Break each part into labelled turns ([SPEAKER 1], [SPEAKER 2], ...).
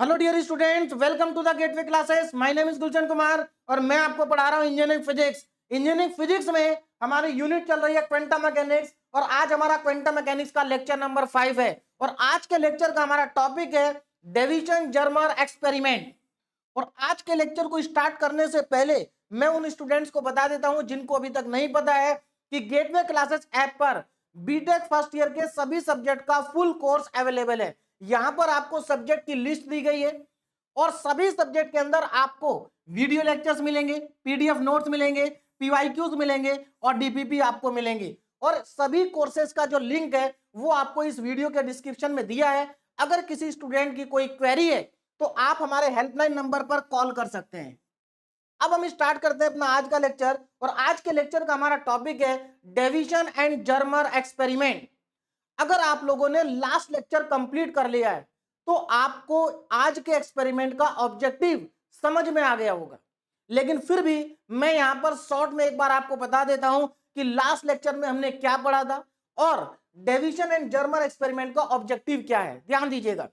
[SPEAKER 1] Hello dear students, welcome to the Gateway Classes. My name is Gulshan Kumar और मैं आपको पढ़ा रहा हूं इंजीनियरिंग फिजिक्स। इंजीनियरिंग फिजिक्स में हमारी यूनिट चल रही है क्वांटम मैकेनिक्स और आज हमारा क्वांटम मैकेनिक्स का लेक्चर नंबर 5 है। और आज के लेक्चर का हमारा टॉपिक है डेविसन जर्मर एक्सपेरिमेंट। और आज के लेक्चर को स्टार्ट करने से पहले मैं उन स्टूडेंट्स को बता देता हूं जिनको अभी तक नहीं पता है कि गेटवे क्लासेस ऐप पर बीटेक फर्स्ट ईयर के सभी सब्जेक्ट का फुल कोर्स अवेलेबल है। यहां पर आपको सब्जेक्ट की लिस्ट दी गई है और सभी सब्जेक्ट के अंदर आपको वीडियो लेक्चर्स मिलेंगे, पीडीएफ नोट्स मिलेंगे, पीवाईक्यूज मिलेंगे और डीपीपी आपको मिलेंगे। और सभी कोर्सेज का जो लिंक है वो आपको इस वीडियो के डिस्क्रिप्शन में दिया है। अगर किसी स्टूडेंट की कोई क्वेरी है तो आप हमारे हेल्पलाइन नंबर पर कॉल कर सकते हैं। अब हम स्टार्ट करते हैं अपना आज का लेक्चर और आज के लेक्चर का हमारा टॉपिक है डेविसन एंड जर्मर एक्सपेरिमेंट। अगर आप लोगों ने लास्ट लेक्चर कंप्लीट कर लिया है तो आपको आज के एक्सपेरिमेंट का ऑब्जेक्टिव समझ में आ गया होगा। लेकिन फिर भी मैं यहां पर शॉर्ट में एक बार आपको बता देता हूं कि लास्ट लेक्चर में हमने क्या पढ़ा था और डेविसन एंड जर्मर एक्सपेरिमेंट का ऑब्जेक्टिव क्या है। ध्यान दीजिएगा।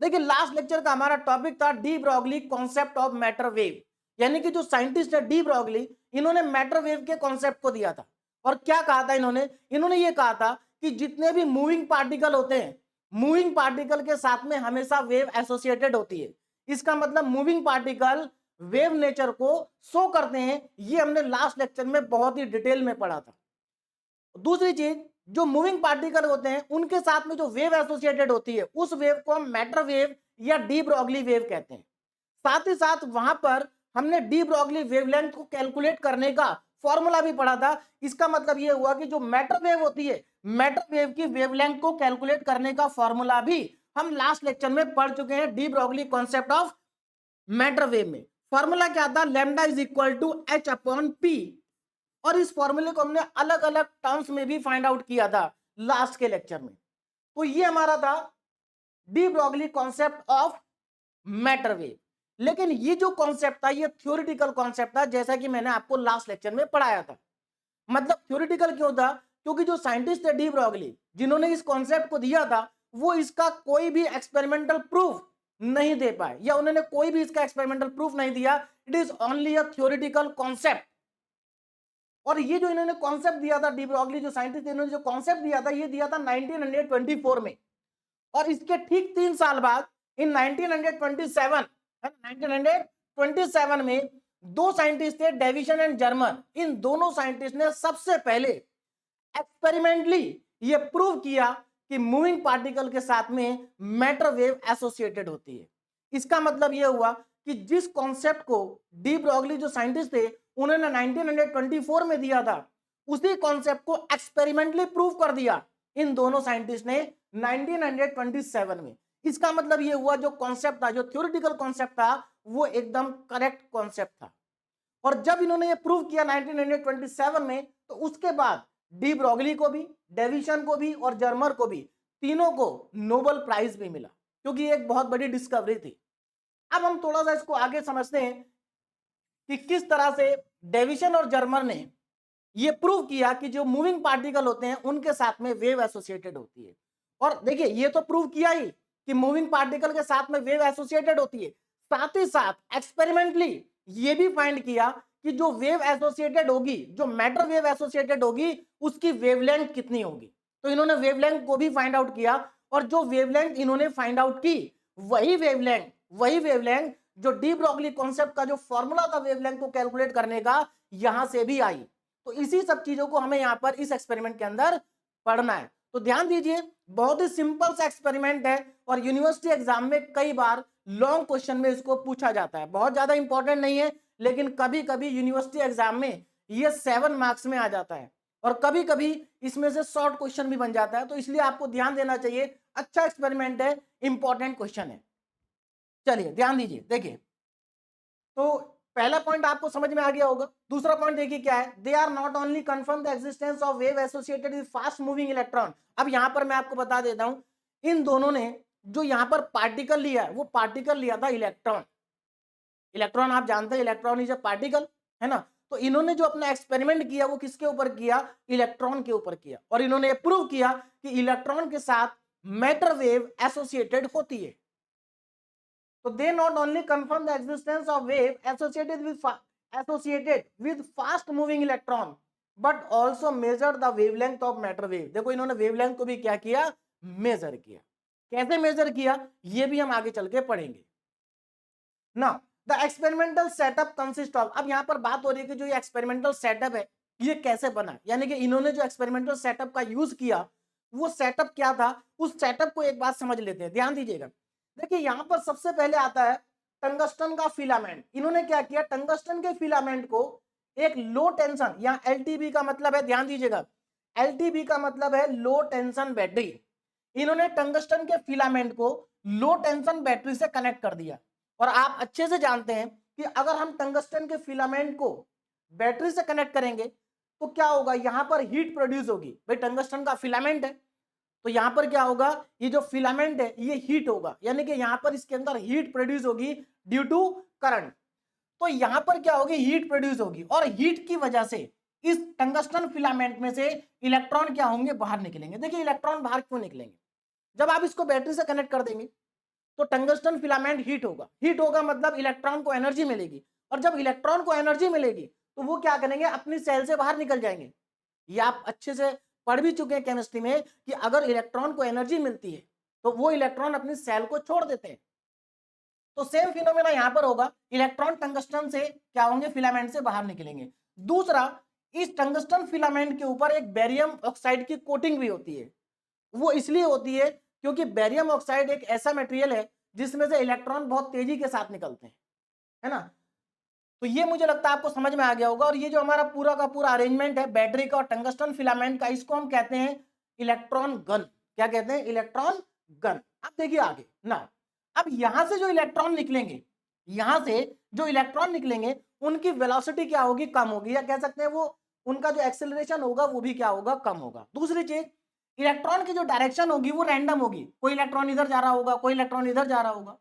[SPEAKER 1] देखिए, लास्ट लेक्चर का हमारा टॉपिक था D Broglie concept of matter wave, यानी कि जो साइंटिस्ट है डी ब्रॉगली, इन्होंने मैटर वेव के कॉन्सेप्ट को दिया था। और क्या कहा था इन्होंने इन्होंने ये कहा था कि जितने भी मूविंग पार्टिकल होते हैं, मूविंग पार्टिकल के साथ में हमेशा वेव एसोसिएटेड होती है। इसका मतलब मूविंग पार्टिकल वेव नेचर को शो करते हैं। ये हमने लास्ट लेक्चर में बहुत ही डिटेल में पढ़ा था। दूसरी चीज, जो मूविंग पार्टिकल होते हैं उनके साथ में जो वेव एसोसिएटेड होती है उस वेव को हम मैटर वेव या डी ब्रॉगली वेव कहते हैं। साथ ही साथ वहां पर हमने डी ब्रॉगली वेवलेंथ को कैलकुलेट करने का फॉर्मूला भी पढ़ा था। इसका मतलब यह हुआ कि जो मैटर वेव होती है, मैटर वेव की वेवलेंथ को कैलकुलेट करने का फॉर्मूला भी हम लास्ट लेक्चर में पढ़ चुके हैं de Broglie concept of matter wave में। फॉर्मूला क्या था? Lambda is equal to h upon p. और इस फॉर्मूले को हमने अलग अलग टर्म्स में भी फाइंड आउट किया था लास्ट के लेक्चर में। तो ये हमारा था D Broglie concept of matter wave. लेकिन ये जो कॉन्सेप्ट था ये थ्योरेटिकल कॉन्सेप्ट था, जैसा कि मैंने आपको लास्ट लेक्चर में पढ़ाया था। मतलब थ्योरेटिकल क्यों था? क्योंकि जो साइंटिस्ट थे डी ब्रॉगली, जिन्होंने इस कॉन्सेप्ट को दिया था, वो इसका कोई भी एक्सपेरिमेंटल प्रूफ नहीं दे पाए, या उन्होंने कोई भी इसका एक्सपेरिमेंटल प्रूफ नहीं दिया। It is only a theoretical concept. और ये जो इन्होंने कॉन्सेप्ट दिया था, डी ब्रॉगली जो साइंटिस्ट, इन्होंने जो कॉन्सेप्ट दिया था ये दिया था 1924 में। और इसके ठीक 3 साल बाद इन 1927 1927 में दो साइंटिस्ट थे, डेविसन एंड जर्मर। इन दोनों साइंटिस्ट ने सबसे पहले एक्सपेरिमेंटली ये प्रूव किया कि मूविंग पार्टिकल के साथ में मैटर वेव एसोसिएटेड होती है। इसका मतलब यह हुआ कि जिस कॉन्सेप्ट को डी ब्रॉगली जो साइंटिस्ट थे उन्होंने 1924 में दिया था, उसी कॉन्सेप्ट को एक्सपेरिमेंटली प्रूव कर दिया इन दोनों साइंटिस्ट ने 1927 में। इसका मतलब यह हुआ जो कॉन्सेप्ट था, जो थ्योरेटिकल कॉन्सेप्ट था, वो एकदम करेक्ट कॉन्सेप्ट था। और जब इन्होंने ये प्रूव किया 1927 में, तो उसके बाद डी ब्रॉगली को भी, डेविसन को भी और जर्मर को भी, तीनों को नोबेल प्राइज भी मिला, क्योंकि ये एक बहुत बड़ी डिस्कवरी थी। अब हम थोड़ा सा इसको आगे समझते हैं कि किस तरह से डेविसन और जर्मर ने ये प्रूव किया कि जो मूविंग पार्टिकल होते हैं उनके साथ में वेव एसोसिएटेड होती है। और देखिए, ये तो प्रूव किया ही कि मूविंग पार्टिकल के साथ में वेव एसोसिएटेड होती है, साथ ही साथ एक्सपेरिमेंटली ये भी फाइंड किया कि जो वेव एसोसिएटेड होगी, जो मैटर वेव एसोसिएटेड होगी, उसकी वेवलेंथ कितनी होगी। तो इन्होंने वेवलेंथ को भी फाइंड आउट किया। और जो वेवलेंथ इन्होंने फाइंड आउट की, वही वेवलेंथ जो डी ब्रॉगली कॉन्सेप्ट का जो फॉर्मूला था वेवलेंथ को कैलकुलेट करने का, यहां से भी आई। तो इसी सब चीजों को हमें यहां पर इस एक्सपेरिमेंट के अंदर पढ़ना है। तो ध्यान दीजिए, बहुत ही सिंपल सा एक्सपेरिमेंट है और यूनिवर्सिटी एग्जाम में कई बार लॉन्ग क्वेश्चन में इसको पूछा जाता है। बहुत ज्यादा इंपॉर्टेंट नहीं है, लेकिन कभी कभी यूनिवर्सिटी एग्जाम में ये 7 मार्क्स में आ जाता है और कभी कभी इसमें से शॉर्ट क्वेश्चन भी बन जाता है। तो इसलिए आपको ध्यान देना चाहिए। अच्छा एक्सपेरिमेंट है, इंपॉर्टेंट क्वेश्चन है। चलिए ध्यान दीजिए। देखिए, तो पहला पॉइंट आपको समझ में आ गया होगा। दूसरा पॉइंट देखिए क्या है, they are not only confirm the existence of wave associated with fast moving electron. अब यहां पर मैं आपको बता देता हूं, इन दोनों ने जो यहां पर पार्टिकल लिया है वो पार्टिकल लिया था इलेक्ट्रॉन। इलेक्ट्रॉन आप जानते हैं, इलेक्ट्रॉन इज अ पार्टिकल, है ना। तो इन्होंने जो अपना एक्सपेरिमेंट किया वो किसके ऊपर किया? इलेक्ट्रॉन के ऊपर किया। और इन्होंने प्रूव किया कि इलेक्ट्रॉन के साथ मैटर वेव एसोसिएटेड होती है। तो they not only confirm the existence of wave associated with fast moving electron but also measure the wavelength of matter wave. देखो इन्होंने वेवलेंथ को भी क्या किया, मेजर किया। कैसे मेजर किया ये भी हम आगे चल के पढ़ेंगे ना। The experimental setup consist of, अब यहां पर बात हो रही है कि जो ये एक्सपेरिमेंटल सेटअप है ये कैसे बना, यानी कि इन्होंने जो एक्सपेरिमेंटल सेटअप का यूज किया वो सेटअप क्या था, उस सेटअप को एक बात समझ लेते हैं, ध्यान दीजिएगा। देखिए यहां पर सबसे पहले आता है टंगस्टन का फिलामेंट। इन्होंने क्या किया, टंगस्टन के फिलामेंट को एक लो टेंशन, यहाँ एलटीबी का मतलब है, ध्यान दीजिएगा, एलटीबी का मतलब है लो टेंशन बैटरी। इन्होंने टंगस्टन के फिलामेंट को लो टेंशन बैटरी से कनेक्ट कर दिया। और आप अच्छे से जानते हैं कि अगर हम टंगस्टन के फिलामेंट को बैटरी से कनेक्ट करेंगे तो क्या होगा, यहां पर हीट प्रोड्यूस होगी। भाई टंगस्टन का फिलामेंट है तो यहां पर क्या होगा, ये जो फिलामेंट है ये हीट होगा, यानी कि यहां पर इसके अंदर हीट प्रोड्यूस होगी ड्यू टू करंट। तो यहां पर क्या होगी, हीट प्रोड्यूस होगी और हीट की वजह से इस टंगस्टन फिलामेंट में से इलेक्ट्रॉन क्या होंगे, बाहर निकलेंगे। देखिए इलेक्ट्रॉन बाहर क्यों निकलेंगे, जब आप इसको बैटरी से कनेक्ट कर देंगे तो टंगस्टन फिलामेंट हीट होगा, हीट होगा मतलब इलेक्ट्रॉन को एनर्जी मिलेगी, और जब इलेक्ट्रॉन को एनर्जी मिलेगी तो वो क्या करेंगे, अपनी सेल से बाहर निकल जाएंगे। ये आप अच्छे से पढ़ भी चुके हैं केमिस्ट्री में कि अगर इलेक्ट्रॉन को एनर्जी मिलती है तो वो इलेक्ट्रॉन अपनी सेल को छोड़ देते हैं। तो सेम फिनोमेना यहां पर होगा, इलेक्ट्रॉन टंगस्टन से क्या होंगे, फिलामेंट से बाहर निकलेंगे। दूसरा, इस टंगस्टन फिलामेंट के ऊपर एक बेरियम ऑक्साइड की कोटिंग भी होती है। वो इसलिए होती है क्योंकि बेरियम ऑक्साइड एक ऐसा मटेरियल है जिसमें से इलेक्ट्रॉन बहुत तेजी के साथ निकलते हैं, है ना। तो ये मुझे लगता है आपको समझ में आ गया होगा। और ये जो हमारा पूरा का पूरा अरेंजमेंट है बैटरी का और टंगस्टन फिलामेंट का, इसको हम कहते हैं इलेक्ट्रॉन गन। क्या कहते हैं, इलेक्ट्रॉन गन। अब देखिए आगे ना, अब यहां से जो इलेक्ट्रॉन निकलेंगे, यहां से जो इलेक्ट्रॉन निकलेंगे उनकी वेलोसिटी क्या होगी, कम होगी, या कह सकते हैं वो उनका जो एक्सेलरेशन होगा वो भी क्या होगा, कम होगा। दूसरी चीज, इलेक्ट्रॉन की जो डायरेक्शन होगी वो रैंडम होगी, कोई इलेक्ट्रॉन इधर जा रहा होगा, कोई इलेक्ट्रॉन इधर जा रहा होगा।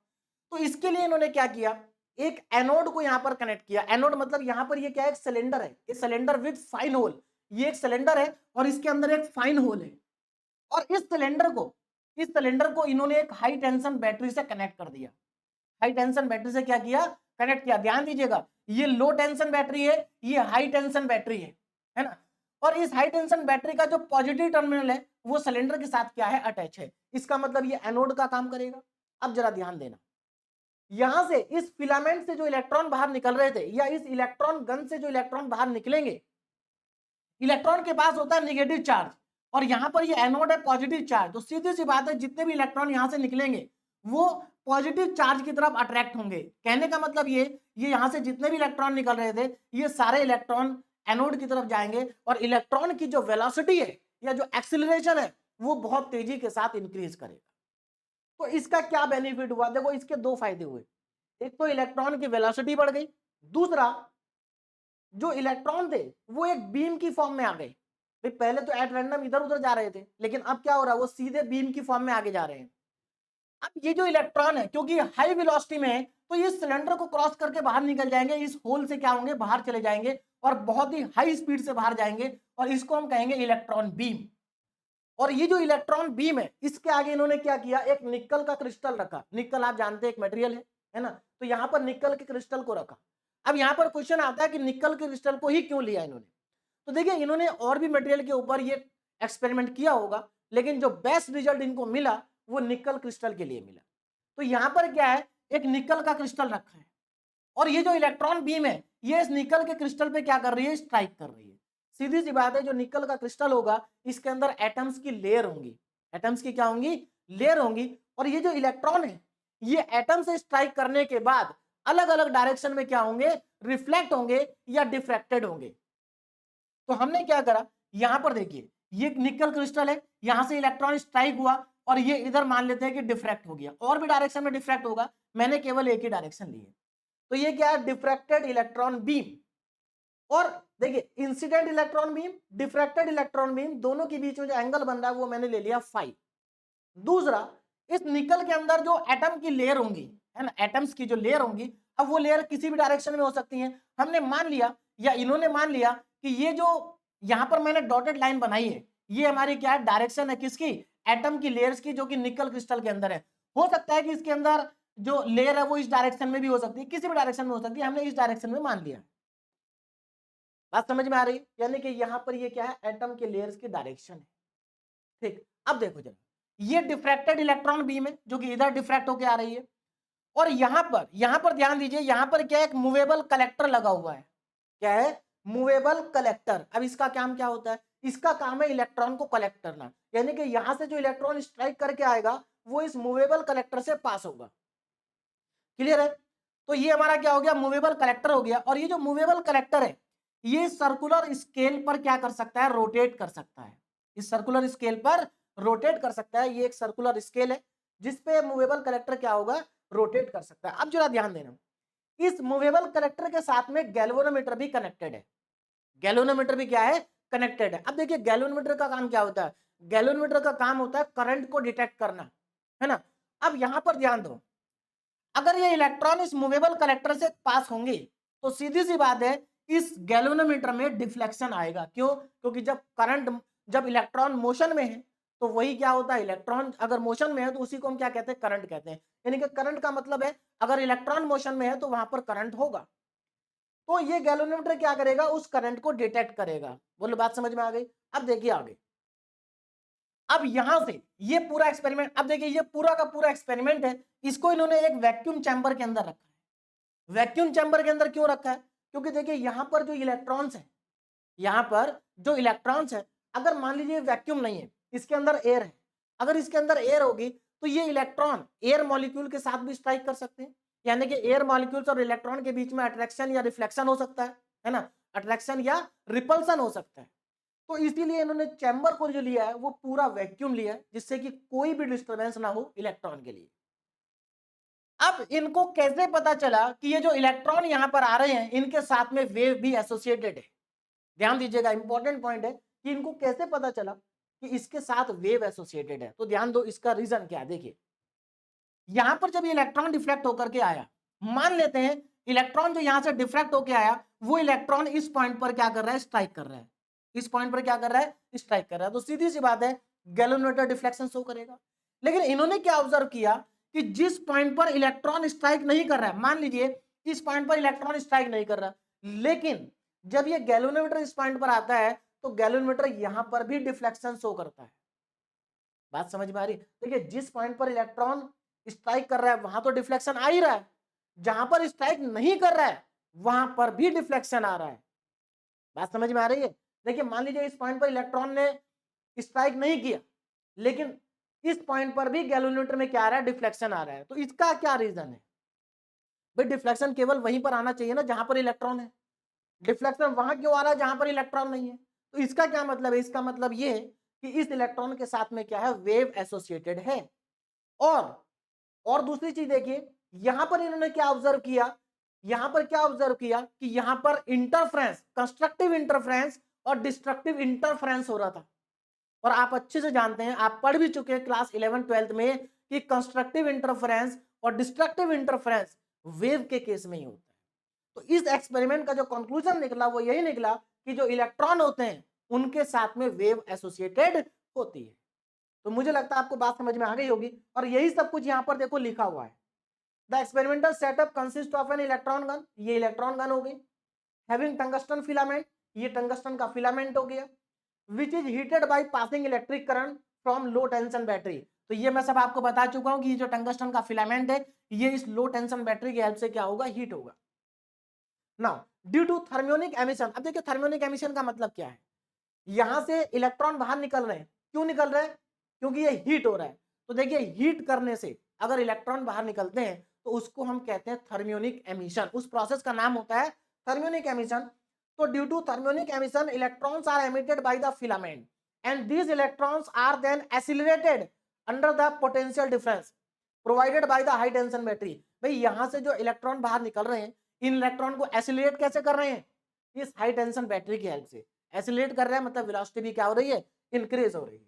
[SPEAKER 1] तो इसके लिए इन्होंने क्या किया, एक एनोड को यहां पर कनेक्ट किया। एनोड मतलब यहां पर ये क्या है, एक सिलेंडर है, ये सिलेंडर विद फाइन होल, ये एक सिलेंडर है और इसके अंदर एक फाइन होल है। और इस सिलेंडर को इन्होंने एक हाई टेंशन बैटरी से कनेक्ट कर दिया। हाई टेंशन बैटरी से क्या किया, कनेक्ट किया। ध्यान दीजिएगा, ये लो टेंशन बैटरी है, ये हाई टेंशन बैटरी है ना। और इस हाई टेंशन बैटरी का जो पॉजिटिव टर्मिनल है वो सिलेंडर के साथ क्या है, अटैच है। इसका मतलब ये एनोड का काम करेगा। अब जरा ध्यान देना, यहां से इस फिलामेंट से जो इलेक्ट्रॉन बाहर निकल रहे थे या इस इलेक्ट्रॉन गन से जो इलेक्ट्रॉन बाहर निकलेंगे, इलेक्ट्रॉन के पास होता है नेगेटिव चार्ज और यहां पर ये एनोड है पॉजिटिव चार्ज। तो सीधी सी बात है, जितने भी इलेक्ट्रॉन यहां से निकलेंगे वो पॉजिटिव चार्ज की तरफ अट्रैक्ट होंगे। कहने का मतलब ये यहां से जितने भी इलेक्ट्रॉन निकल रहे थे ये सारे इलेक्ट्रॉन एनोड की तरफ जाएंगे और इलेक्ट्रॉन की जो वेलोसिटी है या जो एक्सिलरेशन है वो बहुत तेजी के साथ इंक्रीज करेगा। तो इसका क्या बेनिफिट हुआ, देखो इसके दो फायदे हुए। एक तो इलेक्ट्रॉन की वेलोसिटी बढ़ गई, दूसरा जो इलेक्ट्रॉन थे वो एक बीम की फॉर्म में आ गए। भाई पहले तो एट रैंडम इधर उधर जा रहे थे, लेकिन अब क्या हो रहा है, वो सीधे बीम की फॉर्म में आगे जा रहे हैं। अब ये जो इलेक्ट्रॉन है क्योंकि हाई वेलोसिटी में है तो ये सिलेंडर को क्रॉस करके बाहर निकल जाएंगे, इस होल से क्या होंगे, बाहर चले जाएंगे और बहुत ही हाई स्पीड से बाहर जाएंगे और इसको हम कहेंगे इलेक्ट्रॉन बीम। और ये जो इलेक्ट्रॉन बीम है इसके आगे इन्होंने क्या किया, एक निकल का क्रिस्टल रखा। निकल आप जानते हैं एक मटेरियल है ना, तो यहां पर निकल के क्रिस्टल को रखा। अब यहां पर क्वेश्चन आता है कि निकल के क्रिस्टल को ही क्यों लिया इन्होंने। तो देखिए इन्होंने और भी मटेरियल के ऊपर ये एक्सपेरिमेंट किया होगा, लेकिन जो बेस्ट रिजल्ट इनको मिला वो निकल क्रिस्टल के लिए मिला। तो यहां पर क्या है, एक निकल का क्रिस्टल रखा है और ये जो इलेक्ट्रॉन बीम है ये इस निकल के क्रिस्टल पे क्या कर रही है, स्ट्राइक कर रही है। सीधी सी बात है, जो निकल का क्रिस्टल होगा इसके अंदर एटम्स की लेयर होंगी। एटम्स की क्या होंगी, लेयर होंगी। और ये जो इलेक्ट्रॉन है ये एटम से स्ट्राइक करने के बाद अलग अलग डायरेक्शन में क्या होंगे, रिफ्लेक्ट होंगे या डिफ्रैक्टेड होंगे। तो हमने क्या करा, यहां पर देखिए ये निकल क्रिस्टल है, यहां से इलेक्ट्रॉन स्ट्राइक हुआ और ये इधर मान लेते हैं कि डिफ्रैक्ट हो गया। और भी डायरेक्शन में डिफ्रैक्ट होगा, मैंने केवल एक ही डायरेक्शन ली है। तो ये क्या है, डिफ्रैक्टेड इलेक्ट्रॉन बीम। और देखिए incident electron beam, diffracted electron beam, दोनों के बीच में जो एंगल बन रहा है वो मैंने ले लिया फाई। दूसरा, इस निकल के अंदर जो एटम की लेयर होंगी, है ना, एटम्स की जो लेयर होंगी, अब वो लेयर किसी भी डायरेक्शन में हो सकती है। हमने मान लिया या इन्होंने मान लिया कि ये जो यहां पर मैंने डॉटेड लाइन बनाई है ये हमारी क्या है, डायरेक्शन है किसकी, एटम की लेयर्स की, जो कि निकल क्रिस्टल के अंदर है। हो सकता है कि इसके अंदर जो लेयर है वो इस डायरेक्शन में भी हो सकती है, किसी भी डायरेक्शन में हो सकती है, हमने इस डायरेक्शन में मान लिया। बात समझ में आ रही है? यानी कि यहां पर ये क्या है, एटम के लेयर्स की डायरेक्शन है। ठीक, अब देखो जरा, ये डिफ्रैक्टेड इलेक्ट्रॉन बीम है जो कि इधर डिफ्रैक्ट होकर आ रही है, और यहां पर ध्यान दीजिए, यहां पर क्या है, एक मूवेबल कलेक्टर लगा हुआ है। क्या है? Movable collector. अब इसका काम क्या होता है? इसका काम है इलेक्ट्रॉन को कलेक्ट करना, यानी कि यहां से जो इलेक्ट्रॉन स्ट्राइक करके आएगा वो इस मूवेबल कलेक्टर से पास होगा। क्लियर है? तो ये हमारा क्या हो गया, मूवेबल कलेक्टर हो गया। और ये जो मूवेबल कलेक्टर है ये सर्कुलर स्केल पर क्या कर सकता है, रोटेट कर सकता है। इस सर्कुलर स्केल पर रोटेट कर सकता है। ये एक सर्कुलर स्केल है जिसपे मूवेबल कलेक्टर क्या होगा, रोटेट कर सकता है। अब जरा ध्यान देना, इस मूवेबल कलेक्टर के साथ में गैल्वेनोमीटर भी कनेक्टेड है। गैल्वेनोमीटर भी क्या है, कनेक्टेड है। अब देखिए गैल्वेनोमीटर का काम क्या होता है, गैल्वेनोमीटर का काम होता है करंट को डिटेक्ट करना, है ना। अब यहां पर ध्यान दो, अगर ये इलेक्ट्रॉन इस मूवेबल कलेक्टर से पास होंगे तो सीधी सी बात है इस गैल्वेनोमीटर में डिफ्लेक्शन आएगा। क्यों? क्योंकि जब इलेक्ट्रॉन मोशन में है तो वही क्या होता है, इलेक्ट्रॉन अगर मोशन में है तो उसी को हम क्या कहते हैं, करंट कहते हैं। यानी कि करंट का मतलब है अगर इलेक्ट्रॉन मोशन में है तो वहां पर करंट होगा। तो ये गैल्वेनोमीटर क्या करेगा, उस करंट को डिटेक्ट करेगा। बोलो बात समझ में आ गई? अब देखिए आगे, अब यहां से ये पूरा एक्सपेरिमेंट, अब देखिए ये पूरा का पूरा एक्सपेरिमेंट है, इसको इन्होंने एक वैक्यूम चैम्बर के अंदर रखा है। वैक्यूम चैम्बर के अंदर क्यों रखा है? क्योंकि देखिए यहां पर जो इलेक्ट्रॉन्स है, यहां पर जो इलेक्ट्रॉन्स है, अगर मान लीजिए वैक्यूम नहीं है, इसके अंदर एयर है, अगर इसके अंदर एयर होगी तो ये इलेक्ट्रॉन एयर मॉलिक्यूल के साथ भी स्ट्राइक कर सकते हैं। यानी कि एयर मॉलिक्यूल्स और इलेक्ट्रॉन के बीच में अट्रैक्शन या रिफ्लेक्शन हो सकता है ना, अट्रैक्शन या रिपल्सन हो सकता है। तो इसीलिए इन्होंने चैम्बर को जो लिया है वो पूरा वैक्यूम लिया है, जिससे कि कोई भी डिस्टरबेंस ना हो इलेक्ट्रॉन के लिए। अब इनको कैसे पता चला कि ये जो इलेक्ट्रॉन यहां पर आ रहे हैं इनके साथ में वेव भी एसोसिएटेड है? ध्यान दीजिएगा, इंपॉर्टेंट पॉइंट है कि इनको कैसे पता चला कि इसके साथ वेव एसोसिएटेड है। तो ध्यान दो, इसका रीजन क्या है। देखिए यहां पर जब ये इलेक्ट्रॉन डिफ्लेक्ट होकर के आया, मान लेते हैं इलेक्ट्रॉन जो यहां से डिफ्लेक्ट होकर आया वो इलेक्ट्रॉन इस पॉइंट पर क्या कर रहा है, स्ट्राइक कर रहा है। इस पॉइंट पर क्या कर रहा है, स्ट्राइक कर रहा है। तो सीधी सी बात है गैल्वेनोमीटर डिफ्लेक्शन शो करेगा। लेकिन इन्होंने क्या ऑब्जर्व किया कि जिस पॉइंट पर इलेक्ट्रॉन स्ट्राइक नहीं कर रहा है, मान लीजिए इस पॉइंट पर इलेक्ट्रॉन स्ट्राइक नहीं कर रहा, लेकिन जब ये गैल्वेनोमीटर इस पॉइंट पर आता है तो गैल्वेनोमीटर यहां पर भी डिफ्लेक्शन शो करता है। बात समझ में आ रही? देखिए जिस पॉइंट पर इलेक्ट्रॉन स्ट्राइक कर रहा है वहां तो डिफ्लेक्शन आ ही रहा है, जहां पर स्ट्राइक नहीं कर रहा है वहां पर भी डिफ्लेक्शन आ रहा है। बात समझ में आ रही है? देखिए मान लीजिए इस पॉइंट पर इलेक्ट्रॉन ने स्ट्राइक नहीं किया, लेकिन इस पॉइंट पर भी गैल्वेनोमीटर में क्या आ रहा है, डिफ्लेक्शन आ रहा है। तो इसका क्या रीजन है? भाई डिफ्लेक्शन केवल वहीं पर आना चाहिए ना जहां पर इलेक्ट्रॉन है, डिफ्लेक्शन वहां क्यों आ रहा है जहां पर इलेक्ट्रॉन नहीं है? तो इसका क्या मतलब है? इसका मतलब ये है कि इस इलेक्ट्रॉन के साथ में क्या है, वेव एसोसिएटेड है। और और दूसरी चीज देखिए, यहां पर इन्होंने क्या ऑब्जर्व किया, यहां पर क्या ऑब्जर्व किया कि यहां पर इंटरफ्रेंस, कंस्ट्रक्टिव इंटरफ्रेंस और डिस्ट्रक्टिव इंटरफ्रेंस हो रहा था। और आप अच्छे से जानते हैं, आप पढ़ भी चुके हैं क्लास 11 12th में कि कंस्ट्रक्टिव इंटरफ्रेंस और डिस्ट्रक्टिव इंटरफ्रेंस वेव के केस में ही होता है। तो इस एक्सपेरिमेंट का जो कंक्लूजन निकला वो यही निकला कि जो इलेक्ट्रॉन होते हैं उनके साथ में वेव एसोसिएटेड होती है। तो मुझे लगता है आपको बात समझ में आ गई होगी। और यही सब कुछ यहां पर देखो लिखा हुआ है। The experimental setup consist of an electron gun, ये इलेक्ट्रॉन गन हो गई, हैविंग टंगस्टन फिलामेंट, ये टंगस्टन का फिलामेंट हो गया, which is heated by passing electric current from low tension battery. तो ये मैं सब आपको बता चुका हूं कि ये जो टंगस्टन का फिलामेंट है ये इस लो टेंशन बैटरी की हेल्प से क्या होगा, हीट होगा। Now due to thermionic emission, अब देखिए थर्मियोनिक एमिशन का मतलब क्या है, यहां से इलेक्ट्रॉन बाहर निकल रहे हैं, क्यों निकल रहे हैं, क्योंकि ये हीट हो रहा है। तो देखिए हीट करने से अगर इलेक्ट्रॉन बाहर निकलते हैं तो उसको हम कहते हैं थर्मियोनिक एमिशन, उस प्रोसेस का नाम होता है थर्मियोनिक एमिशन। तो due to thermionic emission electrons are emitted by the filament and these electrons are then accelerated under the potential difference provided by the high tension battery। भाई यहां से जो इलेक्ट्रॉन बाहर निकल रहे हैं इन इलेक्ट्रॉन को एसिलेट कैसे कर रहे हैं, इस हाई टेंशन बैटरी की हेल्प से एसिलेट कर रहे हैं, मतलब वेलोसिटी भी क्या हो रही है, इंक्रीज हो रही है।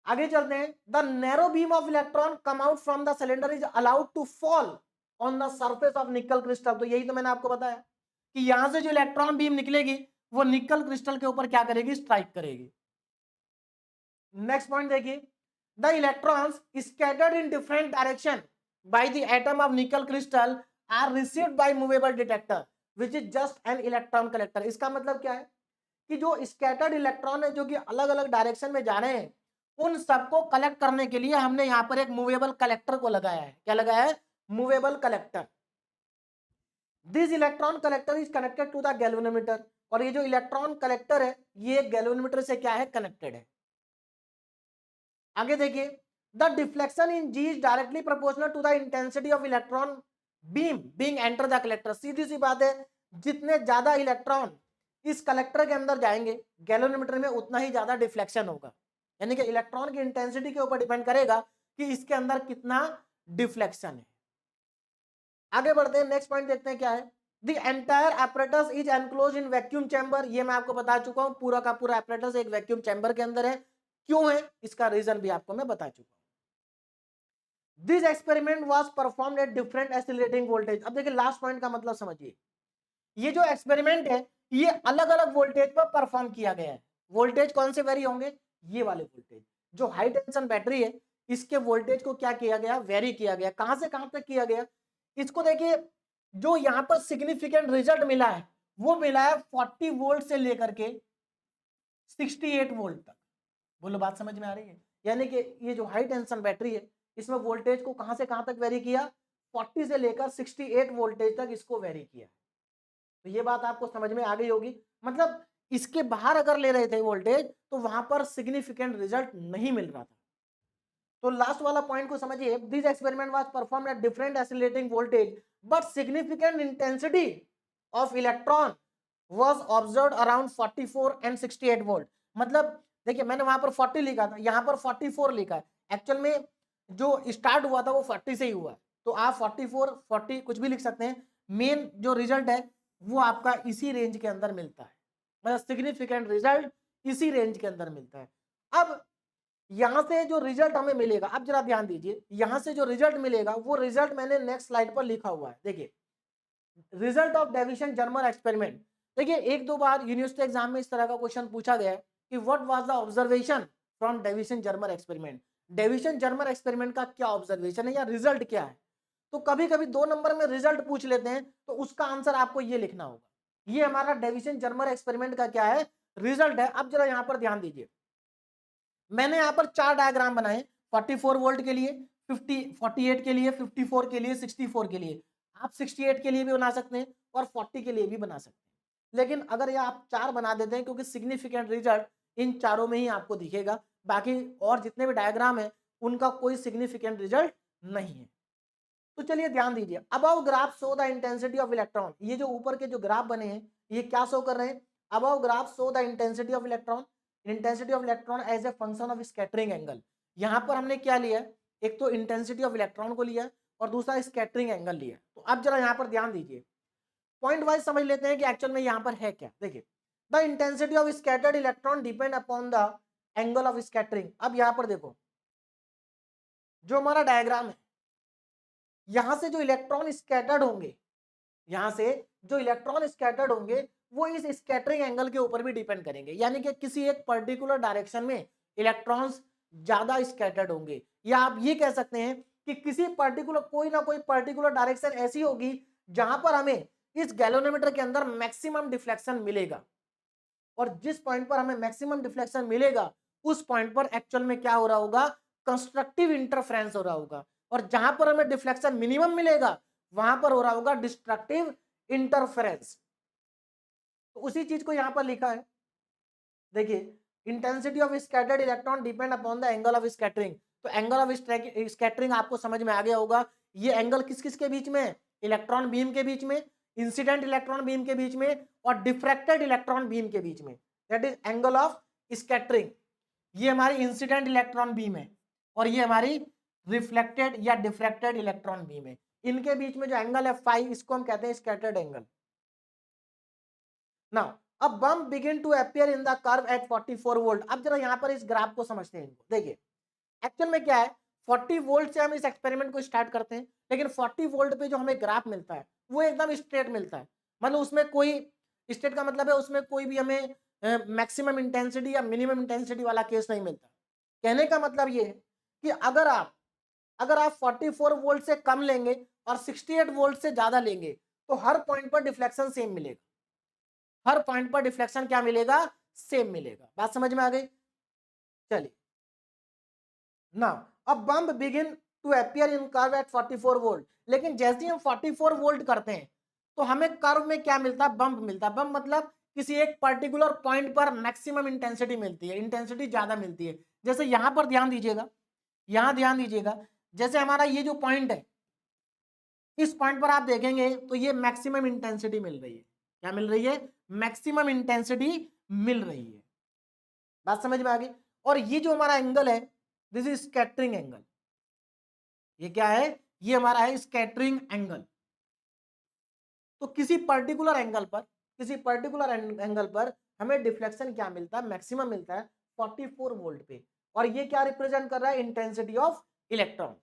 [SPEAKER 1] आगे चलते हैं, the narrow beam of electron come out from the cylinder is allowed to fall on the surface of nickel crystal. तो यही तो मैंने आपको बताया कि यहां से जो इलेक्ट्रॉन बीम निकलेगी वो निकल क्रिस्टल के ऊपर क्या करेगी, स्ट्राइक करेगी। नेक्स्ट पॉइंट देखिए, the electrons scattered in different direction by the atom of nickel crystal are received by movable detector which is just an electron collector। इसका मतलब क्या है कि जो स्कैटर्ड इलेक्ट्रॉन है जो कि अलग अलग डायरेक्शन में जा रहे हैं, उन सबको कलेक्ट करने के लिए हमने यहाँ पर एक मूवेबल कलेक्टर को लगाया है। क्या लगाया है? Movable collector. This electron collector is connected to the galvanometer, और ये जो इलेक्ट्रॉन कलेक्टर है ये गैल्वेनोमीटर से क्या है? कनेक्टेड है। आगे देखिए, the deflection in G is directly proportional to the intensity of electron beam being enter the collector. सीधी सी बात है, जितने ज्यादा इलेक्ट्रॉन इस कलेक्टर के अंदर जाएंगे गैल्वेनोमीटर में उतना ही ज्यादा डिफ्लेक्शन होगा। यानी कि इलेक्ट्रॉन की इंटेंसिटी के ऊपर डिपेंड करेगा कि इसके अंदर कितना डिफ्लेक्शन है। आगे बढ़ते हैं, नेक्स्ट पॉइंट देखते हैं क्या है। The entire apparatus is enclose in vacuum chamber. ये मैं आपको बता चुका हूं, पूरा का पूरा apparatus एक वैक्यूम चैम्बर के अंदर है। क्यों है इसका रीजन भी आपको मैं बता चुका हूं। This experiment was performed at different accelerating voltage. अब देखिए लास्ट पॉइंट का मतलब समझिए, ये जो एक्सपेरिमेंट है ये अलग अलग वोल्टेज पर परफॉर्म किया गया है। वोल्टेज कौन से वेरी होंगे? ये वाले वोल्टेज। जो हाई टेंशन बैटरी है इसके वोल्टेज को क्या किया गया? वेरी किया गया। कहां से कहां तक किया गया? इसको देखिए, जो यहां पर सिग्निफिकेंट रिजल्ट मिला है वो मिला है 40 वोल्ट से लेकर के 68 वोल्ट तक। बोलो बात समझ में आ रही है? यानी कि ये जो हाई टेंशन बैटरी है इसमें वोल्टेज को कहां से कहां तक वेरी किया? 40 से लेकर 68 वोल्टेज तक इसको वेरी किया। तो ये बात आपको समझ में आ गई होगी। मतलब इसके बाहर अगर ले रहे थे वोल्टेज तो वहां पर सिग्निफिकेंट रिजल्ट नहीं मिल रहा था। तो लास्ट वाला पॉइंट को समझिए, this experiment was performed at different accelerating voltage but significant intensity of electron was observed around 44 and 68 volt. मतलब देखिए मैंने वहां पर 40 लिखा था, यहां पर 44 लिखा है। एक्चुअल में जो स्टार्ट हुआ था वो 40 से ही हुआ, तो आप 44 40 कुछ भी लिख सकते हैं। मेन जो रिजल्ट है वो आपका इसी रेंज के अंदर मिलता है, मतलब सिग्निफिकेंट रिजल्ट इसी रेंज के अंदर मिलता है। अब यहां से जो रिजल्ट हमें मिलेगा, अब जरा ध्यान दीजिए, यहां से जो रिजल्ट मिलेगा वो रिजल्ट मैंने नेक्स्ट स्लाइड पर लिखा हुआ है। देखिए, result of Davisson Germer experiment. देखिए एक दो बार यूनिवर्सिटी एग्जाम में इस तरह का क्वेश्चन पूछा गया है कि what was the observation from Davisson Germer experiment. Davisson Germer experiment का क्या ऑब्जर्वेशन है या रिजल्ट क्या है। तो कभी कभी 2 नंबर में रिजल्ट पूछ लेते हैं तो उसका आंसर आपको ये लिखना होगा। ये हमारा डेविसन जर्मर एक्सपेरिमेंट का क्या है? रिजल्ट है। अब जरा यहां पर ध्यान दीजिए, मैंने यहाँ पर 4 डायग्राम बनाए, 44 वोल्ट के लिए, 50 48 के लिए, 54 के लिए, 64 के लिए। आप 68 के लिए भी बना सकते हैं और 40 के लिए भी बना सकते हैं। लेकिन अगर ये आप 4 बना देते हैं क्योंकि सिग्निफिकेंट रिजल्ट इन चारों में ही आपको दिखेगा, बाकी और जितने भी डायग्राम है उनका कोई सिग्निफिकेंट रिजल्ट नहीं है। तो चलिए ध्यान दीजिए, above graph show the intensity of electron. ये जो ऊपर के जो ग्राफ बने हैं ये क्या शो कर रहे हैं? Above graph show the intensity of electron, intensity of electron as a function of scattering angle. यहां पर हमने क्या लिया है? एक तो इंटेंसिटी ऑफ इलेक्ट्रॉन को लिया है और दूसरा स्कैटरिंग एंगल लिया है। तो अब जरा यहां पर ध्यान दीजिए, पॉइंट वाइज समझ लेते हैं कि एक्चुअल में यहां पर है क्या। देखिए, the intensity of scattered electron depend upon the angle of scattering. अब यहां पर देखो, जो हमारा डायग्राम है, यहां से जो इलेक्ट्रॉन स्कैटर्ड होंगे, यहां से जो इलेक्ट्रॉन स्कैटर्ड होंगे वो इस स्कैटरिंग एंगल के ऊपर भी डिपेंड करेंगे। यानी कि किसी एक पर्टिकुलर डायरेक्शन में इलेक्ट्रॉन्स ज्यादा स्कैटर्ड होंगे, या आप ये कह सकते हैं कि किसी पर्टिकुलर कोई ना कोई पर्टिकुलर डायरेक्शन ऐसी होगी जहां पर हमें इस गैल्वेनोमीटर के अंदर मैक्सिमम डिफ्लेक्शन मिलेगा, और जिस पॉइंट पर हमें मैक्सिमम डिफ्लेक्शन मिलेगा उस पॉइंट पर एक्चुअल में क्या हो रहा होगा? कंस्ट्रक्टिव इंटरफेरेंस हो रहा होगा। और जहां पर हमें डिफ्लेक्शन मिनिमम मिलेगा वहां पर हो रहा होगा डिस्ट्रक्टिव इंटरफेरेंस। तो उसी चीज को यहां पर लिखा है। देखिए, intensity of scattered electron depend upon the angle of scattering. तो एंगल ऑफ स्कैटरिंग आपको समझ में आ गया होगा। ये एंगल किस किस के बीच में? इलेक्ट्रॉन बीम के बीच में, इंसिडेंट इलेक्ट्रॉन बीम के बीच में और डिफ्रैक्टेड इलेक्ट्रॉन बीम के बीच में, that is angle of scattering. ये हमारी इंसिडेंट इलेक्ट्रॉन बीम है और ये हमारी रिफ्लेक्टेड या डिफ्रैक्टेड इलेक्ट्रॉन बीम है। इनके बीच में जो एंगल है फाई, इसको हम कहते हैं स्कैटर्ड एंगल। नाउ अब bump begin to appear in the curve at 44 volt. अब जरा यहां पर इस ग्राफ को समझते हैं। इनको देखिए, एक्चुअल में क्या है, 40 वोल्ट से हम इस एक्सपेरिमेंट को स्टार्ट करते हैं, लेकिन 40 वोल्ट पे जो हमें ग्राफ मिलता है वो एकदम स्ट्रेट मिलता है। मतलब उसमें कोई, स्ट्रेट का मतलब है उसमें कोई भी हमें मैक्सिमम इंटेंसिटी या मिनिमम इंटेंसिटी वाला केस नहीं मिलता। कहने का मतलब ये है कि अगर आप 44 वोल्ट से कम लेंगे और 68 वोल्ट से ज्यादा लेंगे तो हर पॉइंट पर डिफ्लेक्शन सेम मिलेगा, हर पॉइंट पर डिफ्लेक्शन क्या मिलेगा, सेम मिलेगा। बात समझ में आ गई? चलिए नाउ अब bump begin to appear in curve at 44 volt, लेकिन जैसे ही हम 44 वोल्ट करते हैं तो हमें कर्व में क्या मिलता है, बम्प मिलता है। बम्प मतलब किसी एक पर्टिकुलर पॉइंट पर मैक्सिमम इंटेंसिटी मिलती है, इंटेंसिटी ज्यादा मिलती है। जैसे यहां पर ध्यान दीजिएगा, यहां ध्यान दीजिएगा, जैसे हमारा ये जो पॉइंट है, इस पॉइंट पर आप देखेंगे तो ये मैक्सिमम इंटेंसिटी मिल रही है। क्या मिल रही है, मैक्सिमम इंटेंसिटी मिल रही है। बात समझ में आ गई? और ये जो हमारा एंगल है, दिस इज स्कैटरिंग एंगल। ये क्या है, ये हमारा है स्कैटरिंग एंगल। तो किसी पर्टिकुलर एंगल पर, किसी पर्टिकुलर एंगल पर हमें डिफ्लेक्शन क्या मिलता है, मैक्सिमम मिलता है 44 वोल्ट पे। और ये क्या रिप्रेजेंट कर रहा है, इंटेंसिटी ऑफ इलेक्ट्रॉन।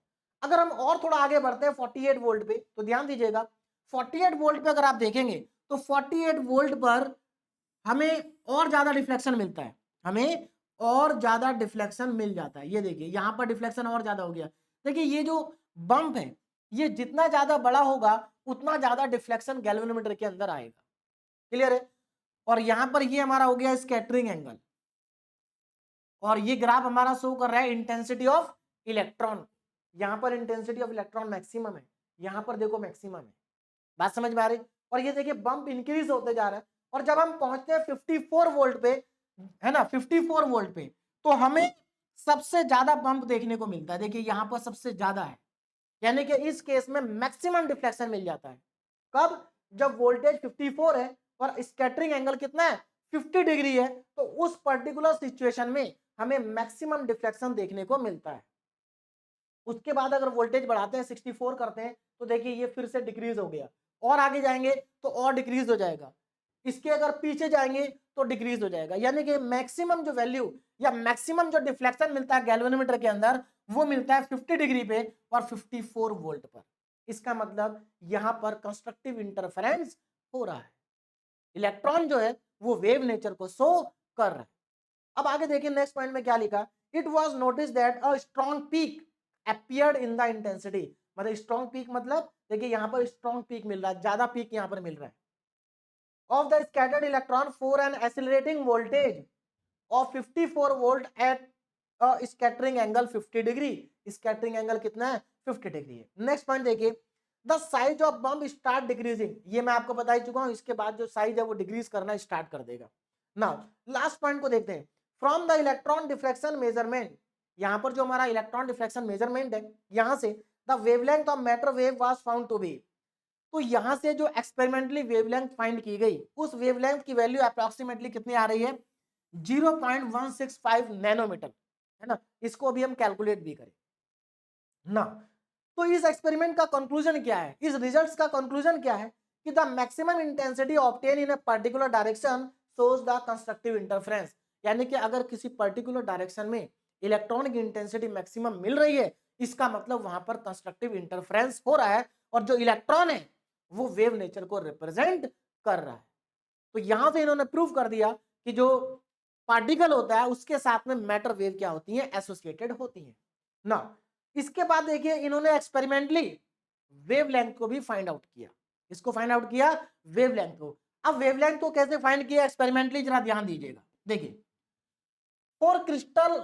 [SPEAKER 1] अगर हम और थोड़ा आगे बढ़ते हैं 48 वोल्ट पे, तो ध्यान दीजिएगा 48 वोल्ट पे अगर आप देखेंगे तो 48 वोल्ट पर हमें और ज्यादा डिफ्लेक्शन मिलता है, हमें और ज्यादा डिफ्लेक्शन मिल जाता है। ये देखिए यहां पर डिफ्लेक्शन और ज्यादा हो गया। देखिए ये जो बम्प है, ये जितना ज्यादा बड़ा होगा उतना ज्यादा डिफ्लेक्शन गैल्वेनोमीटर के अंदर आएगा। क्लियर है? और यहां पर ये हमारा हो गया स्कैटरिंग एंगल, और ये ग्राफ हमारा शो कर रहा है इंटेंसिटी ऑफ इलेक्ट्रॉन। यहां पर इंटेंसिटी ऑफ इलेक्ट्रॉन मैक्सिमम है, यहां पर देखो मैक्सिमम है। बात समझ में आ रही? और ये देखिए बम्प इंक्रीज होते जा रहा है, और जब हम पहुंचते हैं 54 वोल्ट पे, है ना, 54 वोल्ट पे, तो हमें सबसे ज्यादा बम्प देखने को मिलता है। देखिए यहां पर सबसे ज्यादा है, यानी कि इस केस में मैक्सिमम डिफ्लेक्शन मिल जाता है। कब? जब वोल्टेज 54 है और स्कैटरिंग एंगल कितना है, 50 डिग्री है, तो उस पर्टिकुलर सिचुएशन में हमें मैक्सिमम डिफ्लेक्शन देखने को मिलता है। उसके बाद अगर वोल्टेज बढ़ाते हैं, 64 करते हैं, तो देखिए ये फिर से डिक्रीज हो गया, और आगे जाएंगे तो और डिक्रीज हो जाएगा, इसके अगर पीछे जाएंगे तो डिक्रीज हो जाएगा। यानी कि मैक्सिमम जो वैल्यू या मैक्सिमम जो डिफ्लेक्शन मिलता है गैल्वेनोमीटर के अंदर, वो मिलता है 50 डिग्री पे और 54 वोल्ट पर। इसका मतलब यहां पर कंस्ट्रक्टिव इंटरफेरेंस हो रहा है, इलेक्ट्रॉन जो है वो वेव नेचर को शो कर रहा है। अब आगे देखिए नेक्स्ट पॉइंट में क्या लिखा, it was notice that a strong peak appeared in the intensity। मतलब स्ट्रॉन्ग पीक मतलब देखिए यहां पर स्ट्रॉन्ग पीक मिल रहा है, ज्यादा पीक यहां पर मिल रहा है of the scattered electron for an accelerating voltage of 54 volt at a scattering angle 50 degree। Scattering angle कितना है, 50 डिग्री है। नेक्स्ट पॉइंट देखिए, the size of bump start decreasing. ये मैं आपको बता ही चुका हूं, इसके बाद जो साइज है वो डिक्रीज करना स्टार्ट कर देगा। नाउ लास्ट पॉइंट को देखते हैं, from the electron deflection measurement. यहां पर जो हमारा इलेक्ट्रॉन डिफ्लेक्शन मेजरमेंट है, यहां से the wavelength of matter wave was found to be. तो यहां से जो एक्सपेरिमेंटली वेवलेंथ फाइंड की गई, उस वेवलेंथ की वैल्यू अप्रोक्सीमेटली कितनी आ रही है, 0.165 नैनोमीटर, है ना। इसको अभी हम कैलकुलेट भी करें ना। तो इस एक्सपेरिमेंट का कंक्लूजन क्या है, इस रिजल्ट्स का कंक्लूजन क्या है कि the maximum intensity obtain in a particular direction shows the constructive interference. यानी कि अगर किसी पर्टिकुलर डायरेक्शन में इलेक्ट्रॉन की इंटेंसिटी मैक्सिमम मिल रही है, इसका मतलब वहां पर कंस्ट्रक्टिव इंटरफेरेंस हो रहा है, और जो इलेक्ट्रॉन है वो वेव नेचर को रिप्रेजेंट कर रहा है। तो यहां से इन्होंने प्रूव कर दिया कि जो पार्टिकल होता है उसके साथ में मैटर वेव क्या होती है, एसोसिएटेड होती है ना। इसके बाद देखिए इन्होंने एक्सपेरिमेंटली वेवलेंथ को भी फाइंड आउट किया। इसको फाइंड आउट किया, वेवलेंथ को। अब वेवलेंथ को कैसे फाइंड किया एक्सपेरिमेंटली, जरा ध्यान दीजिएगा। देखिए for crystal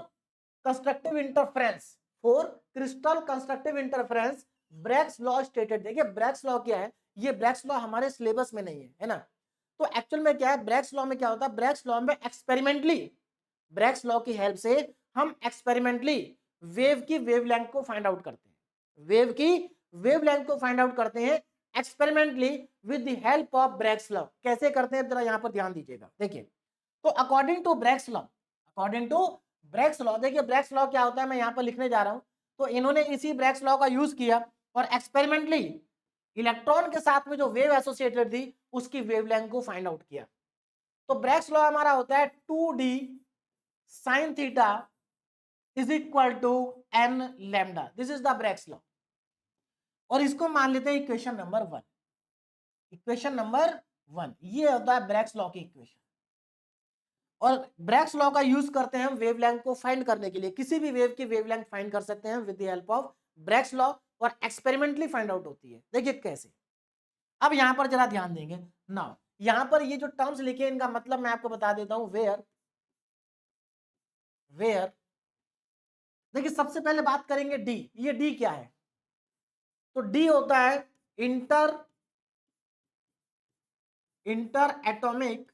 [SPEAKER 1] constructive interference, for crystal constructive interference Bragg's law stated. देखिए ब्रैग्स लॉ क्या है, ये ब्रैग्स लॉ हमारे सिलेबस में नहीं है ना। तो एक्चुअल में क्या है, ब्रैग्स लॉ में क्या होता है, ब्रैग्स लॉ में एक्सपेरिमेंटली, ब्रैग्स लॉ की हेल्प से हम एक्सपेरिमेंटली वेव की वेवलेंथ को फाइंड आउट करते हैं, वेव की वेवलेंथ को फाइंड आउट करते हैं experimentally with the help of Bragg's law. कैसे करते हैं जरा यहां पर ध्यान दीजिएगा। देखिए तो according to Bragg's law, according to Bragg's law, देखिए ब्रैग्स लॉ क्या होता है मैं यहां पर लिखने जा रहा हूं। तो इन्होंने इसी ब्रैग्स लॉ का यूज किया और एक्सपेरिमेंटली इलेक्ट्रॉन के साथ में जो वेव एसोसिएटेड थी उसकी वेवलेंथ को फाइंड आउट किया। तो ब्रैग्स लॉ हमारा होता है 2d sin theta is equal to n lambda, this is the Bragg's law. और इसको मान लेते हैं इक्वेशन नंबर 1, इक्वेशन नंबर 1 ये होता है ब्रैग्स लॉ की इक्वेशन। और ब्रैग्स लॉ का यूज करते हैं हम वेवलेंथ को फाइंड करने के लिए, किसी भी वेव की वेवलेंथ फाइंड कर सकते हैं with the help of Bragg's law और एक्सपेरिमेंटली फाइंड आउट होती है। देखिए कैसे, अब यहां पर जरा ध्यान देंगे ना, यहां पर ये जो टर्म्स लिखे इनका मतलब मैं आपको बता देता हूं। वेयर वेयर देखिए सबसे पहले बात करेंगे डी। ये डी क्या है? तो डी होता है inter inter atomic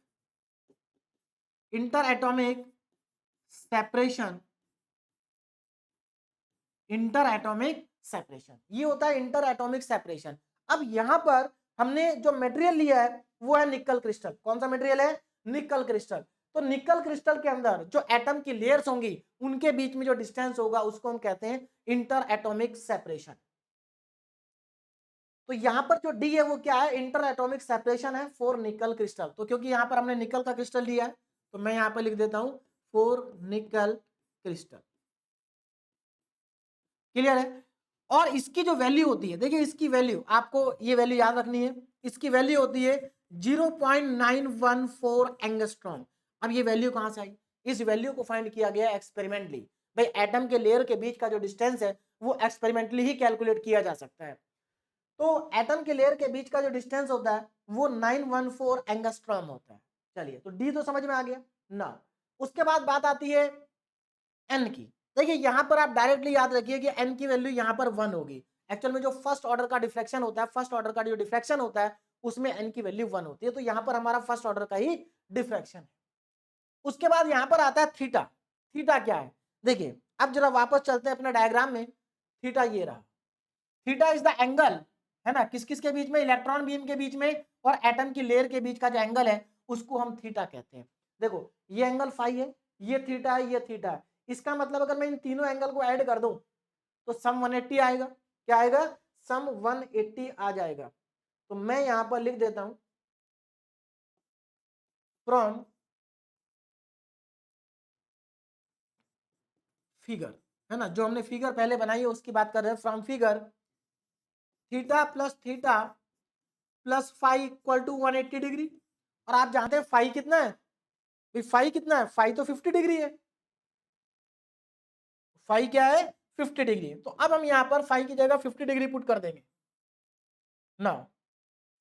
[SPEAKER 1] separation. Inter atomic separation, ये होता है इंटर एटॉमिक सेपरेशन। अब यहां पर हमने जो मटेरियल लिया है वो है निकल क्रिस्टल। कौन सा मटेरियल है? निकल क्रिस्टल। तो निकल क्रिस्टल के अंदर जो एटम की लेयर्स होंगी उनके बीच में जो डिस्टेंस होगा उसको हम कहते हैं इंटर एटॉमिक सेपरेशन। तो यहां पर जो डी है वो क्या है? इंटर एटॉमिक सेपरेशन है फॉर निकल क्रिस्टल। तो क्योंकि यहां पर हमने निकल का क्रिस्टल लिया है तो मैं यहां पर लिख देता हूं फॉर निकल क्रिस्टल। क्लियर है? और इसकी जो वैल्यू होती है, देखिए इसकी वैल्यू आपको ये वैल्यू याद रखनी है। इसकी वैल्यू होती है 0.914 एंगस्ट्रॉम। अब ये वैल्यू कहां से आई? इस वैल्यू को फाइंड किया गया एक्सपेरिमेंटली। भाई एटम के लेयर के बीच का जो डिस्टेंस है वो एक्सपेरिमेंटली ही कैलकुलेट किया जा सकता है। तो एटम के लेयर के बीच का जो डिस्टेंस होता है वो 914 एंगस्ट्रॉम होता है। चलिए, तो डी तो समझ में आ गया ना। उसके बाद बात आती है एन की। देखिए यहां पर आप डायरेक्टली याद रखिए कि एन की वैल्यू यहां पर 1 होगी। एक्चुअल में जो फर्स्ट ऑर्डर का डिफ्लेक्शन होता है, फर्स्ट ऑर्डर का जो डिफ्लेक्शन होता है उसमें एन की वैल्यू 1 होती है। तो यहां पर हमारा फर्स्ट ऑर्डर का ही डिफ्लेक्शन है। उसके बाद यहां पर आता है थीटा। थीटा क्या है? देखिए अब जरा वापस चलते हैं अपने डायग्राम में। थीटा ये रहा। थीटा इज द एंगल, है ना, किस किस के बीच में? इलेक्ट्रॉन बीम के बीच में और एटम की लेयर के बीच का जो एंगल है उसको हम थीटा कहते हैं। देखो ये एंगल फाई है, ये थीटा है, ये थीटा है। इसका मतलब अगर मैं इन तीनों एंगल को ऐड कर दूं तो सम 180 आएगा। क्या आएगा? सम 180 आ जाएगा। तो मैं यहां पर लिख देता हूं फ्रॉम फिगर, है ना, जो हमने फिगर पहले बनाई है उसकी बात कर रहे हैं। From figure theta plus phi equal to 180 degree. और आप जानते हैं फाई कितना है? फाई कितना है? फाई तो 50 डिग्री है। फाई क्या है? 50 डिग्री। तो अब हम यहाँ पर फाई की जगह 50 डिग्री पुट कर देंगे ना।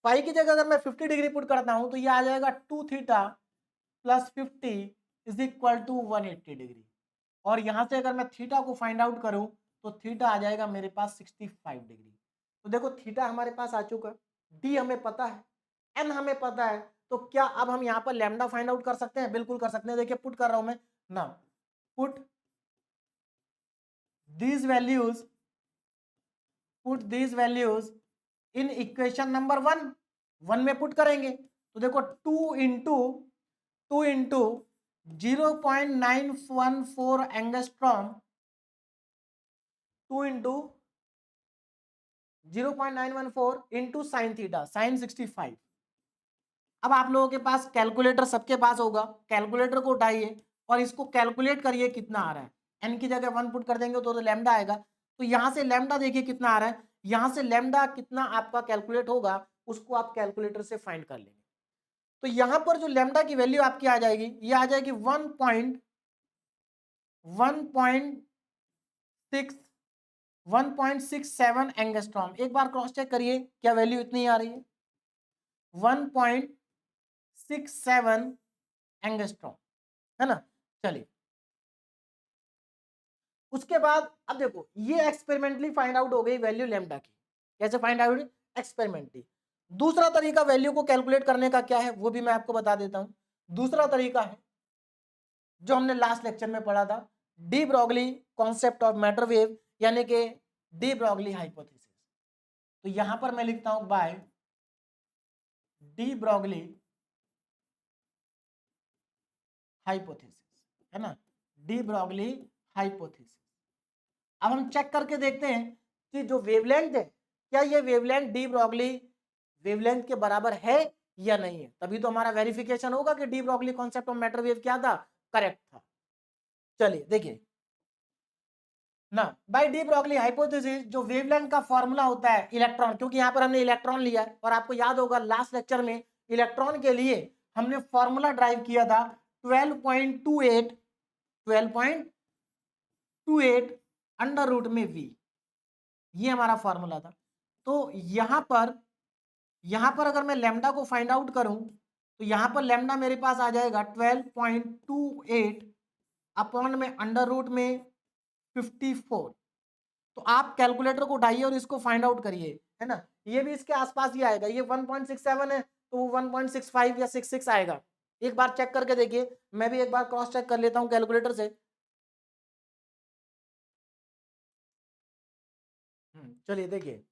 [SPEAKER 1] फाई की जगह अगर मैं 50 डिग्री पुट करता हूं तो ये आ जाएगा 2 theta plus 50 is equal to 180 degree. और यहां से अगर मैं थीटा को फाइंड आउट करूं तो थीटा आ जाएगा मेरे पास 65 डिग्री। तो देखो थीटा हमारे पास आ चुका, डी हमें पता है, एन हमें पता है। तो क्या अब हम यहाँ पर लैम्डा फाइंड आउट कर सकते हैं? बिल्कुल कर सकते हैं। देखिए पुट कर रहा हूं मैं ना, put these values put these values in equation number 1 में पुट करेंगे तो देखो 2 into 0.914 angstrom, 2 into 0.914 into sine theta, sine 65। अब आप लोगों के पास कैलकुलेटर सबके पास होगा, कैलकुलेटर को उठाइए और इसको कैलकुलेट करिए कितना आ रहा है। एन की जगह 1 पुट कर देंगे तो लैम्डा आएगा। तो यहां से लैम्डा देखिए कितना आ रहा है, यहां से लैम्डा कितना आपका कैलकुलेट होगा उसको आप कैलकुलेटर से फाइंड कर लेंगे। तो यहां पर जो लैम्डा की वैल्यू आपकी आ जाएगी, ये आ जाएगी 1.67 एंगस्ट्रॉम। एक बार क्रॉस चेक करिए क्या वैल्यू इतनी आ रही है? 1.67 एंगस्ट्रॉम, है ना। चलिए उसके बाद अब देखो ये एक्सपेरिमेंटली फाइंड आउट हो गई वैल्यू लैम्डा की। कैसे फाइंड आउट? एक्सपेरिमेंटली। दूसरा तरीका वैल्यू को कैलकुलेट करने का क्या है वो भी मैं आपको बता देता हूं। दूसरा तरीका है जो हमने लास्ट लेक्चर में पढ़ा था, D Broglie concept of matter wave, यानी कि डी ब्रॉगली हाइपोथेसिस। तो यहां पर मैं लिखता हूं बाय डी ब्रॉगली हाइपोथेसिस, है ना, डी ब्रॉगली हाइपोथेसिस। अब हम चेक करके देखते हैं कि जो वेवलेंथ है क्या ये वेवलेंथ डी ब्रॉगली वेवलेंथ के बराबर है या नहीं है। तभी तो हमारा वेरिफिकेशन होगा कि D Broglie concept of matter wave क्या था, करेक्ट था। चलिए देखिए ना, बाय डी ब्रॉगली हाइपोथेसिस जो वेवलेंथ का फॉर्मूला होता है इलेक्ट्रॉन, क्योंकि यहां पर हमने इलेक्ट्रॉन लिया है और आपको याद होगा लास्ट लेक्चर में इलेक्ट्रॉन के लिए हमने फॉर्मूला ड्राइव किया था 12.28 अंडर रूट में वी। ये हमारा फॉर्मूला था। तो यहाँ पर अगर मैं लैम्डा को फाइंड आउट करूं तो यहाँ पर लैम्डा मेरे पास आ जाएगा 12.28 अपॉन में अंडर रूट में 54। तो आप कैलकुलेटर को उठाइए और इसको फाइंड आउट करिए, है ना। ये भी इसके आसपास ही आएगा, ये 1.67 है तो 1.65 या 66 आएगा। एक बार चेक करके देखिए, मैं भी एक बार क्रॉस चेक कर लेता हूं कैलकुलेटर से। चलिए देखिए,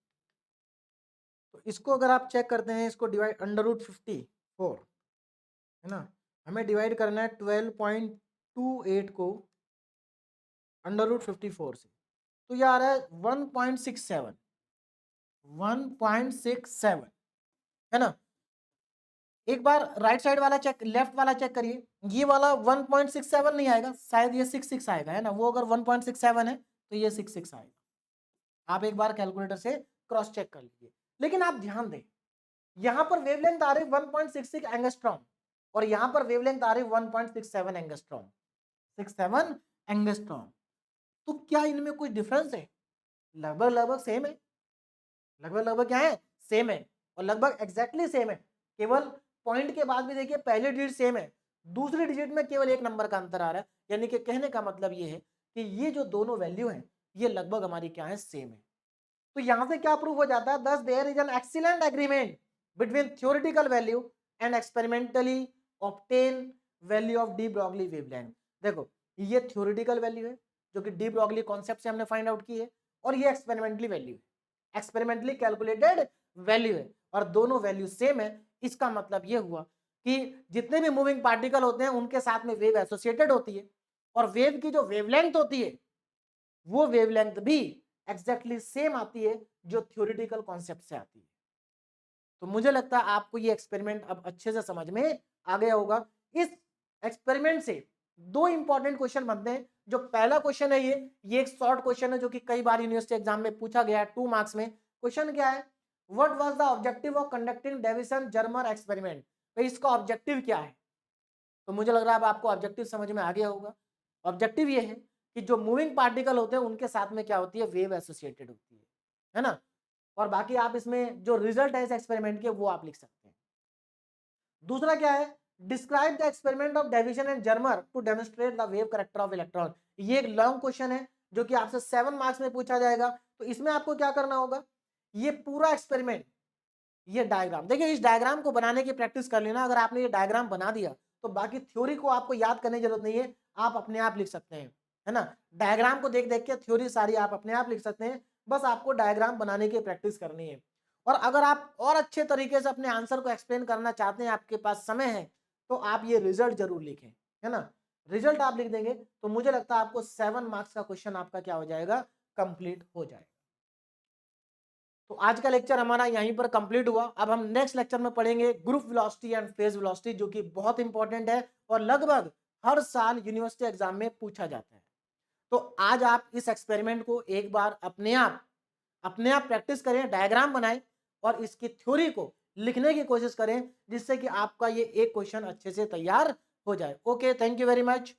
[SPEAKER 1] तो इसको अगर आप चेक करते हैं, इसको डिवाइड अंडर रूट 54, है ना, हमें डिवाइड करना है 12.28 को अंडर रूट 54 से, तो ये आ रहा है 1.67, 1.67, है ना। एक बार राइट साइड वाला चेक, लेफ्ट वाला चेक करिए, ये वाला 1.67 नहीं आएगा, शायद ये 66 आएगा, है ना। वो अगर 1.67 है तो ये 66 आएगा। आप एक बार कैलकुलेटर से क्रॉस चेक कर लीजिए। लेकिन आप ध्यान दें, यहां पर वेवलेंथ आ रही 1.66 एंगस्ट्रॉम और यहां पर वेवलेंथ आ रही 1.67 एंगस्ट्रॉम, 67 एंगस्ट्रॉम। तो क्या इनमें कोई डिफरेंस है? लगभग लगभग सेम है, लगभग लगभग क्या है, सेम है, और लगभग एग्जैक्टली सेम है। केवल पॉइंट के बाद भी देखिए पहली डिजिट सेम है, दूसरी डिजिट में केवल एक नंबर का अंतर आ रहा है। यानी कि कहने का मतलब ये है कि ये जो दोनों वैल्यू हैं ये लगभग हमारी क्या है, सेम है। तो यहां से क्या प्रूव हो जाता है, thus there is an excellent agreement between theoretical value and experimentally obtain value of de Broglie wavelength. देखो, ये थ्योरेटिकल वैल्यू है जो कि डी ब्रॉगली कॉन्सेप्ट से हमने फाइंड आउट की है, और ये एक्सपेरिमेंटली वैल्यू है, एक्सपेरिमेंटली कैलकुलेटेड वैल्यू है, और दोनों वैल्यू सेम है। इसका मतलब ये हुआ कि जितने भी मूविंग पार्टिकल होते हैं उनके साथ में वेव एसोसिएटेड होती है, और वेव की जो वेवलेंथ होती है वो वेवलेंथ भी एग्जैक्टली सेम आती है जो थ्योरेटिकल कॉन्सेप्ट से आती है। तो मुझे लगता है आपको ये एक्सपेरिमेंट अब अच्छे से समझ में आ गया होगा। इस एक्सपेरिमेंट से दो इंपॉर्टेंट क्वेश्चन बनते हैं। जो पहला क्वेश्चन है ये एक शॉर्ट क्वेश्चन है जो कि कई बार यूनिवर्सिटी एग्जाम में पूछा गया है 2 मार्क्स में। क्वेश्चन क्या है, what was the objective of conducting Davisson Germer experiment. तो इसका ऑब्जेक्टिव क्या है? तो मुझे लग रहा है अब आपको ऑब्जेक्टिव समझ में आ गया होगा। ऑब्जेक्टिव ये है कि जो मूविंग पार्टिकल होते हैं उनके साथ में क्या होती है, वेव एसोसिएटेड होती है ना। और बाकी आप इसमें जो रिजल्ट है इस एक्सपेरिमेंट के वो आप लिख सकते हैं। दूसरा क्या है, describe the experiment of Davisson and Germer to demonstrate the wave character of electron. ये एक लॉन्ग क्वेश्चन है जो कि आपसे 7 मार्क्स में पूछा जाएगा। तो इसमें आपको क्या करना होगा, ये पूरा एक्सपेरिमेंट, ये डायग्राम देखिए, इस डायग्राम को बनाने की प्रैक्टिस कर लेना। अगर आपने ये डायग्राम बना दिया तो बाकी थ्योरी को आपको याद करने की जरूरत नहीं है, आप अपने आप लिख सकते हैं, है ना। डायग्राम को देख देख के थ्योरी सारी आप अपने आप लिख सकते हैं, बस आपको डायग्राम बनाने की प्रैक्टिस करनी है। और अगर आप और अच्छे तरीके से अपने आंसर को एक्सप्लेन करना चाहते हैं, आपके पास समय है, तो आप ये रिजल्ट जरूर लिखें, है ना। रिजल्ट आप लिख देंगे तो मुझे लगता है आपको 7 मार्क्स का क्वेश्चन आपका क्या हो जाएगा, कंप्लीट हो जाएगा। तो आज का लेक्चर हमारा यहीं पर कंप्लीट हुआ। अब हम नेक्स्ट लेक्चर में पढ़ेंगे group velocity and phase velocity, जो कि बहुत इंपॉर्टेंट है और लगभग हर साल यूनिवर्सिटी एग्जाम में पूछा जाता है। तो आज आप इस एक्सपेरिमेंट को एक बार अपने आप प्रैक्टिस करें, डायग्राम बनाएं और इसकी थ्योरी को लिखने की कोशिश करें, जिससे कि आपका ये एक क्वेश्चन अच्छे से तैयार हो जाए। Okay, thank you very much.